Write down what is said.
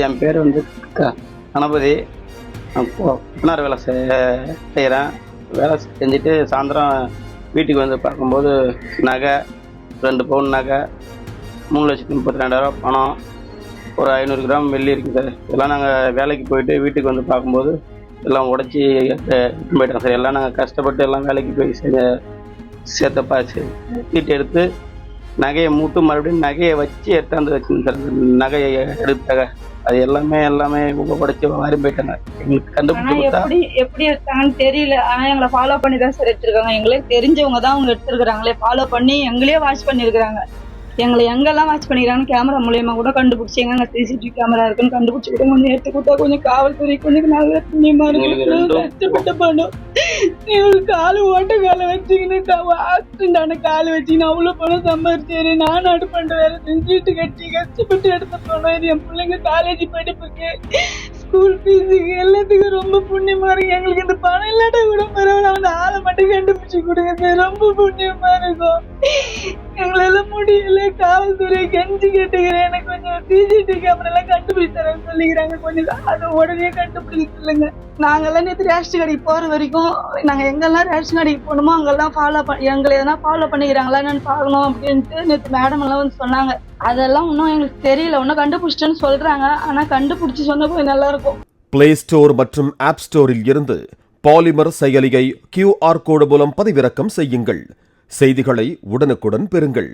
என் பேர் வந்து கணபதி. புனார் வேலை செய்கிறேன். வேலை செஞ்சுட்டு சாயந்தரம் வீட்டுக்கு வந்து பார்க்கும்போது நகை 2 பவுன் நகை, 3,32,000 பணம், ஒரு 500 கிராம் வெள்ளி இருக்குது சார். இதெல்லாம் நாங்கள் வேலைக்கு போயிட்டு வீட்டுக்கு வந்து பார்க்கும்போது எல்லாம் உடச்சி போயிட்டோம் சார். எல்லாம் நாங்கள் கஷ்டப்பட்டு எல்லாம் வேலைக்கு போய் சேர்த்தப்பா சீட்டு எடுத்து நகையை மூட்டு மறுபடியும் நகையை வச்சு எடுத்தாந்து வச்சுங்க சார். நகையை எடுத்தாங்க அது எல்லாமே உபப்படைச்சு வாரி போயிட்டாங்க. எங்களுக்கு கண்டுபிடிச்சு எப்படி எடுத்தாங்கன்னு தெரியல. ஆனா எங்களை ஃபாலோ பண்ணி தான் சார் எடுத்திருக்காங்க. எங்களுக்கு தெரிஞ்சவங்க தான் அவங்க எடுத்துருக்காங்களே. ஃபாலோ பண்ணி எங்களையே வாட்ச் பண்ணிருக்காங்க. எங்களை எங்கெல்லாம் வாட்ச் பண்ணிக்கிறாங்கன்னு கேமரா மூலியமா கூட கண்டுபிடிச்சி எங்க சிசிடிவி கேமரா இருக்குன்னு கண்டுபிடிச்சி கூட கொஞ்சம் எடுத்து கொடுத்தா கொஞ்சம் காவல்துறை கொஞ்சம் நல்ல புண்ணியமா இருக்கும். கஷ்டப்பட்ட பணம் ஒரு காலு ஓட்ட காலை வச்சுக்கின்னு ஆக்சிடென்டான காலு வச்சுக்கின்னு அவ்வளவு பணம் சம்பாதிச்சேரு. நான் நாடு பண்ற வேலை செஞ்சுட்டு கட்டி கஷ்டப்பட்டு எடுத்த பணம். இது என் பிள்ளைங்க காலேஜ் படிப்புக்கு ஸ்கூல் ஃபீஸுக்கு எல்லாத்துக்கும் ரொம்ப புண்ணியமா இருக்கு. எங்களுக்கு இந்த பணம் இல்லாட்ட கூட பரவாயில்ல, அந்த ஆளை மட்டும் கண்டுபிடிச்சு கொடுங்க சார். ரொம்ப புண்ணியமா இருக்கும். எங்களால முடியல. காவல்துறை கெஞ்சி கேட்டுக்கிறேன். எனக்கு கொஞ்சம் சிசிடிவி கேமரா எல்லாம் கண்டுபிடிச்சு தரேன்னு சொல்லிக்கிறாங்க. கொஞ்சம் அதை உடனே கண்டுபிடிக்க சொல்லுங்க. நாங்கெல்லாம் நேற்று ரேஷன் கடைக்கு போற வரைக்கும் நாங்க எங்கெல்லாம் ரேஷன் கடைக்கு போகணுமோ அங்கெல்லாம் எங்களை எதனா ஃபாலோ பண்ணிக்கிறாங்களா என்னன்னு பார்க்கணும் அப்படின்ட்டு நேற்று மேடம் எல்லாம் வந்து சொன்னாங்க. அதெல்லாம் இன்னும் எங்களுக்கு தெரியல. இன்னும் கண்டுபிடிச்சிட்டேன்னு சொல்றாங்க. ஆனா கண்டுபிடிச்சு சொன்ன போய் நல்லா இருக்கும். பிளே ஸ்டோர் மற்றும் ஆப் ஸ்டோரில் இருந்து பாலிமர் செயலியை QR கோடு மூலம் பதிவிறக்கம் செய்யுங்கள். செய்திகளை உடனுக்குடன் பெறுங்கள்.